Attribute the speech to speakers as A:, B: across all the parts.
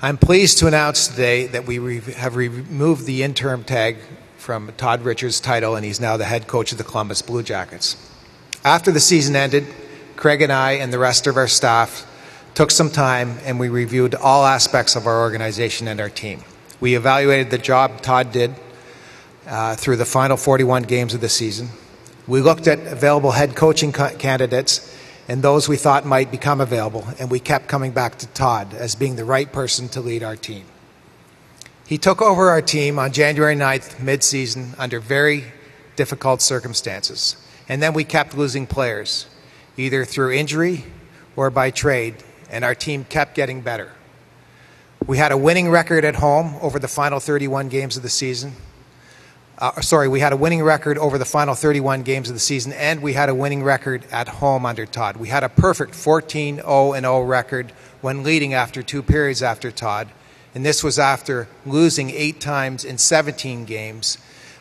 A: I'm pleased to announce today that we have removed the interim tag from Todd Richards' title, and he's now the head coach of the Columbus Blue Jackets. After the season ended, Craig and I and the rest of our staff took some time and we reviewed all aspects of our organization and our team. We evaluated the job Todd did through the final 41 games of the season. We looked at available head coaching candidates and those we thought might become available, and we kept coming back to Todd as being the right person to lead our team. He took over our team on January 9th, mid-season, under very difficult circumstances. And then we kept losing players, either through injury or by trade, and our team kept getting better. We had a winning record at home over the final 31 games of the season. We had a winning record over the final 31 games of the season, and we had a winning record at home under Todd. We had a perfect 14-0-0 record when leading after 2 periods after Todd, and this was after losing 8 times in 17 games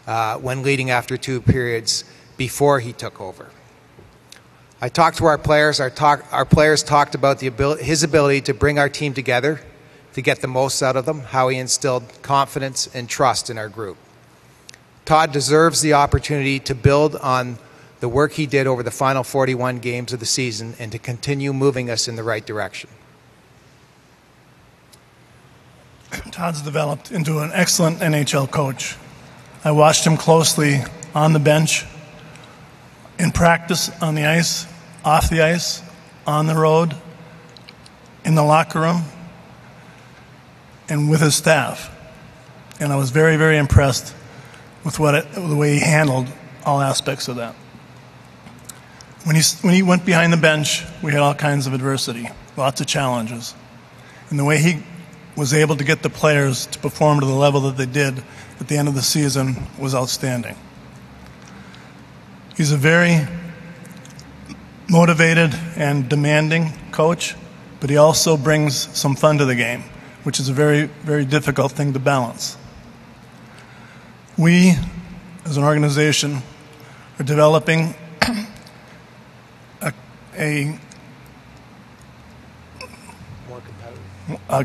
A: when leading after 2 periods before he took over. I talked to our players. Our players talked about his ability to bring our team together, to get the most out of them, how he instilled confidence and trust in our group. Todd deserves the opportunity to build on the work he did over the final 41 games of the season and to continue moving us in the right direction.
B: Todd's developed into an excellent NHL coach. I watched him closely on the bench, in practice, on the ice, off the ice, on the road, in the locker room, and with his staff. And I was very, very impressed with the way he handled all aspects of that. When he went behind the bench, we had all kinds of adversity, lots of challenges. And the way he was able to get the players to perform to the level that they did at the end of the season was outstanding. He's a very motivated and demanding coach, but he also brings some fun to the game, which is a very, very difficult thing to balance. We, as an organization, are developing a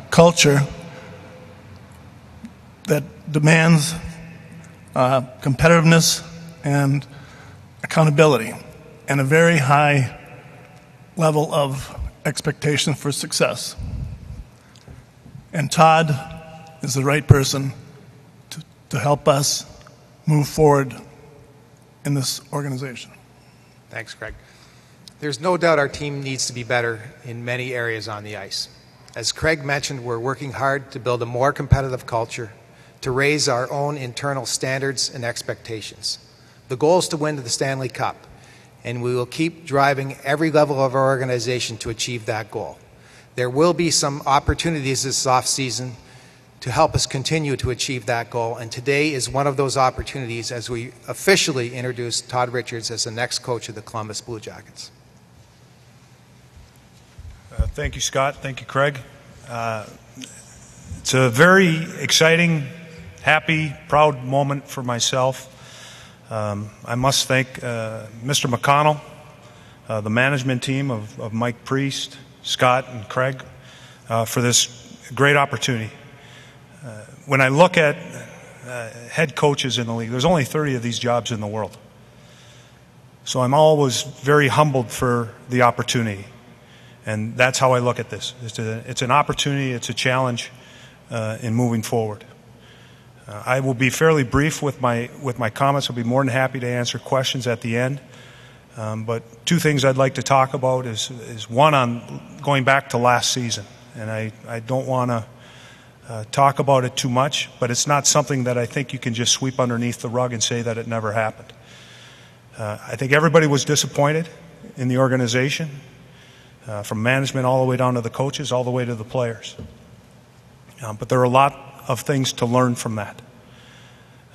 B: culture that demands competitiveness and accountability and a very high level of expectation for success. And Todd is the right person to help us move forward in this organization.
A: Thanks, Craig. There's no doubt our team needs to be better in many areas on the ice. As Craig mentioned, we're working hard to build a more competitive culture, to raise our own internal standards and expectations. The goal is to win the Stanley Cup, and we will keep driving every level of our organization to achieve that goal. There will be some opportunities this offseason to help us continue to achieve that goal, and today is one of those opportunities as we officially introduce Todd Richards as the next coach of the Columbus Blue Jackets.
C: Thank you, Scott. Thank you, Craig. It's a very exciting, happy, proud moment for myself. I must thank Mr. McConnell, the management team of Mike Priest, Scott, and Craig for this great opportunity. When I look at head coaches in the league, there's only 30 of these jobs in the world. So I'm always very humbled for the opportunity. And that's how I look at this. It's an opportunity, it's a challenge in moving forward. I will be fairly brief with my comments. I'll be more than happy to answer questions at the end. But 2 things I'd like to talk about is one on going back to last season. And I don't want to talk about it too much, but it's not something that I think you can just sweep underneath the rug and say that it never happened. I think everybody was disappointed in the organization, from management all the way down to the coaches, all the way to the players. But there are a lot of things to learn from that.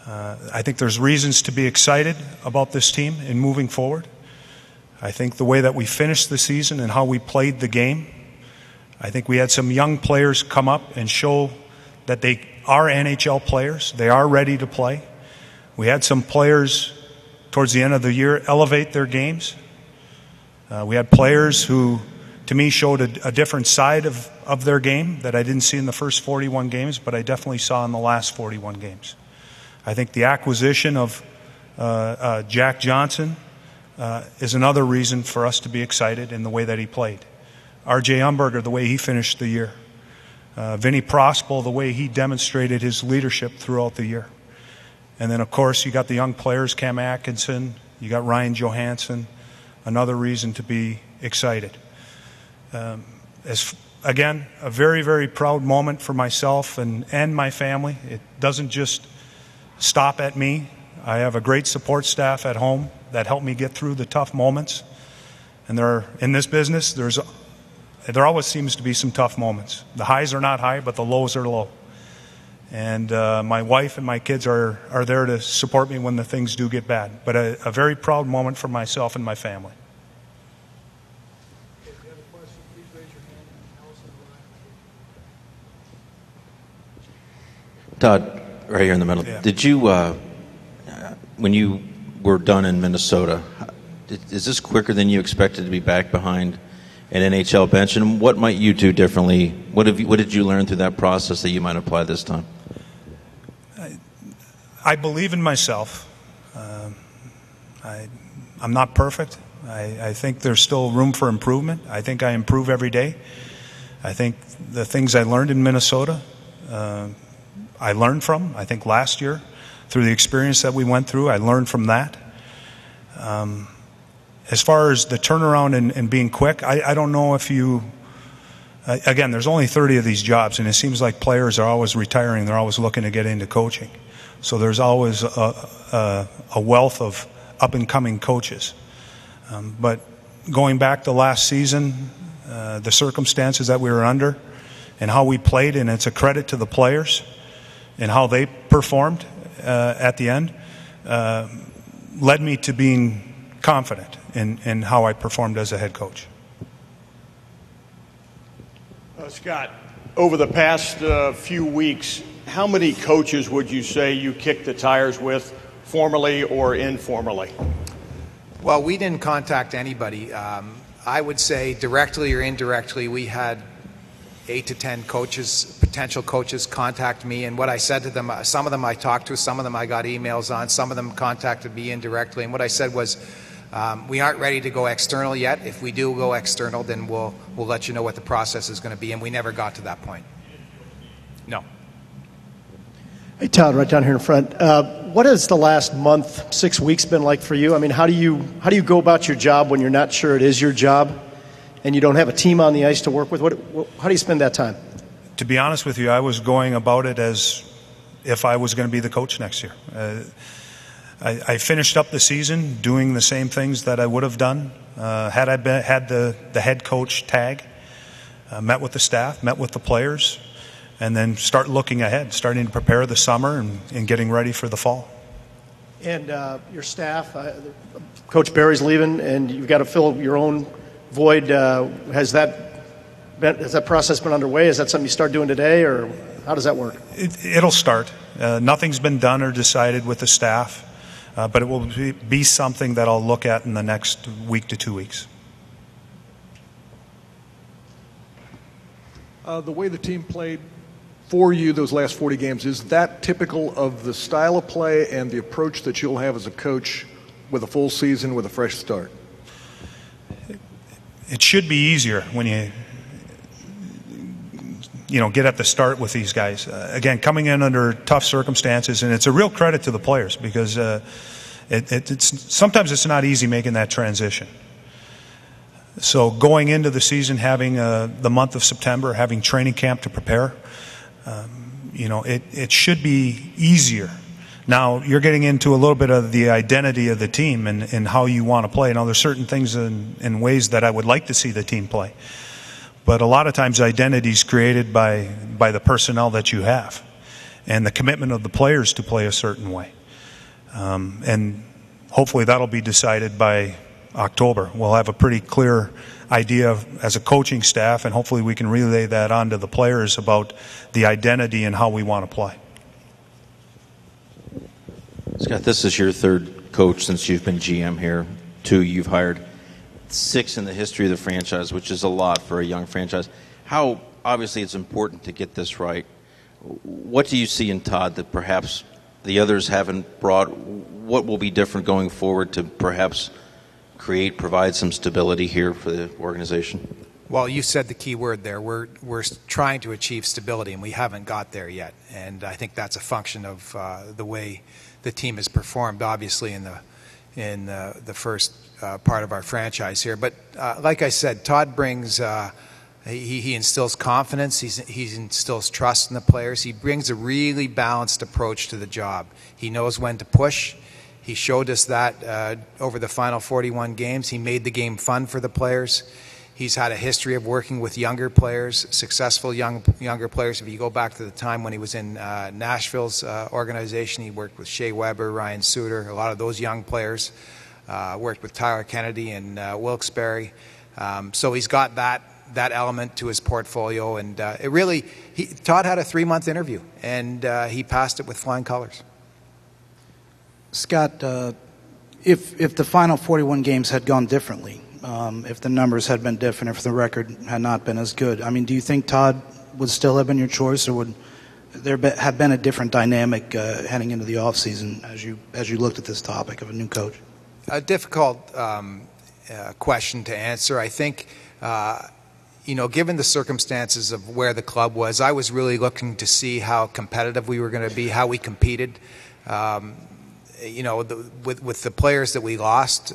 C: I think there's reasons to be excited about this team in moving forward. I think the way that we finished the season and how we played the game, I think we had some young players come up and show that they are NHL players. They are ready to play. We had some players towards the end of the year elevate their games. We had players who to me, showed a different side of their game that I didn't see in the first 41 games, but I definitely saw in the last 41 games. I think the acquisition of Jack Johnson is another reason for us to be excited in the way that he played. R.J. Umberger, the way he finished the year. Vinny Prospel, the way he demonstrated his leadership throughout the year. And then, of course, you got the young players, Cam Atkinson, you got Ryan Johansson, another reason to be excited. Again, a very, very proud moment for myself and my family. It doesn't just stop at me. I have a great support staff at home that help me get through the tough moments. And in this business, there always seems to be some tough moments. The highs are not high, but the lows are low. And my wife and my kids are there to support me when the things do get bad. But a very proud moment for myself and my family.
D: If you have a question, please raise your hand.
E: Todd, right here in the middle.
C: Yeah.
E: Did you, when you were done in Minnesota, is this quicker than you expected to be back behind an NHL bench? And what might you do differently? What did you learn through that process that you might apply this time?
C: I believe in myself. I'm not perfect. I think there's still room for improvement. I think I improve every day. I think the things I learned in Minnesota, I learned from. I think last year, through the experience that we went through, I learned from that. As far as the turnaround and being quick, I don't know if you... Again, there's only 30 of these jobs, and it seems like players are always retiring. They're always looking to get into coaching. So there's always a wealth of up-and-coming coaches. But going back to last season, the circumstances that we were under and how we played, and it's a credit to the players and how they performed at the end, led me to being confident in how I performed as a head coach.
F: Scott, over the past few weeks, how many coaches would you say you kicked the tires with, formally or informally?
A: Well, we didn't contact anybody. I would say directly or indirectly, we had 8 to 10 coaches, potential coaches, contact me. And what I said to them, some of them I talked to, some of them I got emails on, some of them contacted me indirectly. And what I said was, we aren't ready to go external yet. If we do go external, then we'll let you know what the process is going to be. And we never got to that point. No.
D: Hey, Todd, right down here in front. What has the last month, 6 weeks been like for you? I mean, how do you go about your job when you're not sure it is your job and you don't have a team on the ice to work with? How do you spend that time?
C: To be honest with you, I was going about it as if I was going to be the coach next year. I finished up the season doing the same things that I would have done had I had the head coach tag, met with the staff, met with the players, and then start looking ahead, starting to prepare the summer and getting ready for the fall.
D: And your staff, Coach Barry's leaving, and you've got to fill your own void. Has that process been underway? Is that something you start doing today, or how does that work?
C: It'll start. Nothing's been done or decided with the staff. But it will be something that I'll look at in the next week to 2 weeks.
G: The way the team played for you those last 40 games, is that typical of the style of play and the approach that you'll have as a coach with a full season with a fresh start?
C: It should be easier when you get at the start with these guys. Again, coming in under tough circumstances, and it's a real credit to the players because sometimes it's not easy making that transition. So going into the season, having the month of September, having training camp to prepare, it should be easier. Now, you're getting into a little bit of the identity of the team and how you want to play. Now, there's certain things in ways that I would like to see the team play. But a lot of times identity is created by the personnel that you have and the commitment of the players to play a certain way. And hopefully that'll be decided by October. We'll have a pretty clear idea as a coaching staff, and hopefully we can relay that on to the players about the identity and how we want to play.
E: Scott, this is your third coach since you've been GM here. 2 you've hired. 6 in the history of the franchise, which is a lot for a young franchise. How, obviously, it's important to get this right. What do you see in Todd that perhaps the others haven't brought? What will be different going forward to perhaps provide some stability here for the organization?
A: Well, you said the key word there. We're trying to achieve stability, and we haven't got there yet. And I think that's a function of the way the team has performed, obviously, in the first part of our franchise here. But like I said, Todd brings he instills confidence. He instills trust in the players. He brings a really balanced approach to the job. He knows when to push. He showed us that over the final 41 games. He made the game fun for the players. He's had a history of working with younger players, successful younger players. If you go back to the time when he was in Nashville's organization, he worked with Shea Weber, Ryan Suter, a lot of those young players. Worked with Tyler Kennedy and Wilkes-Barre. So he's got that element to his portfolio. And Todd had a 3-month interview, and he passed it with flying colors.
H: Scott, if the final 41 games had gone differently, if the numbers had been different, if the record had not been as good, I mean, do you think Todd would still have been your choice, or would there have been a different dynamic heading into the offseason as you looked at this topic of a new coach?
A: A difficult question to answer. I think, given the circumstances of where the club was, I was really looking to see how competitive we were going to be, how we competed. With the players that we lost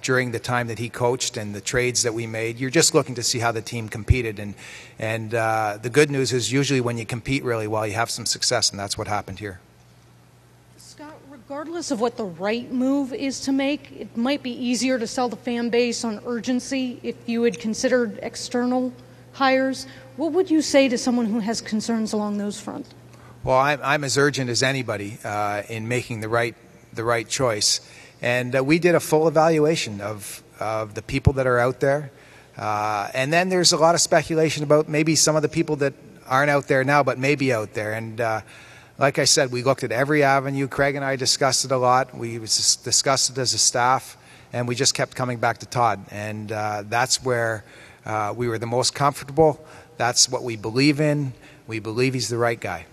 A: during the time that he coached and the trades that we made, you're just looking to see how the team competed. And the good news is usually when you compete really well, you have some success, and that's what happened here.
I: Scott, regardless of what the right move is to make, it might be easier to sell the fan base on urgency if you had considered external hires. What would you say to someone who has concerns along those fronts? Well,
A: I'm as urgent as anybody in making the right choice. And we did a full evaluation of the people that are out there. And then there's a lot of speculation about maybe some of the people that aren't out there now but may be out there. And like I said, we looked at every avenue. Craig and I discussed it a lot. We discussed it as a staff, and we just kept coming back to Todd. And that's where we were the most comfortable. That's what we believe in. We believe he's the right guy.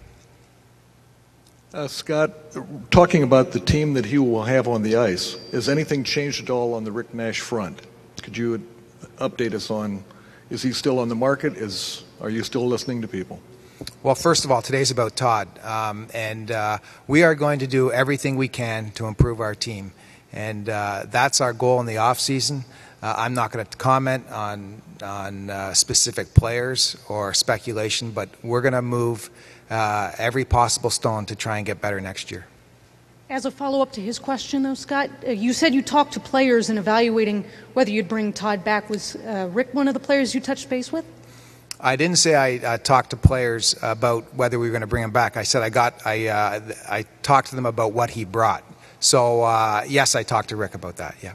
G: Scott, talking about the team that he will have on the ice, has anything changed at all on the Rick Nash front? Could you update us on, is he still on the market? Are you still listening to people?
A: Well, first of all, today's about Todd, and we are going to do everything we can to improve our team, and that's our goal in the off season. I'm not going to comment on specific players or speculation, but we're going to move every possible stone to try and get better next year.
I: As a follow-up to his question, though, Scott, you said you talked to players in evaluating whether you'd bring Todd back. Was Rick one of the players you touched base with?
A: I didn't say I talked to players about whether we were going to bring him back. I said I talked to them about what he brought. So, yes, I talked to Rick about that, yeah.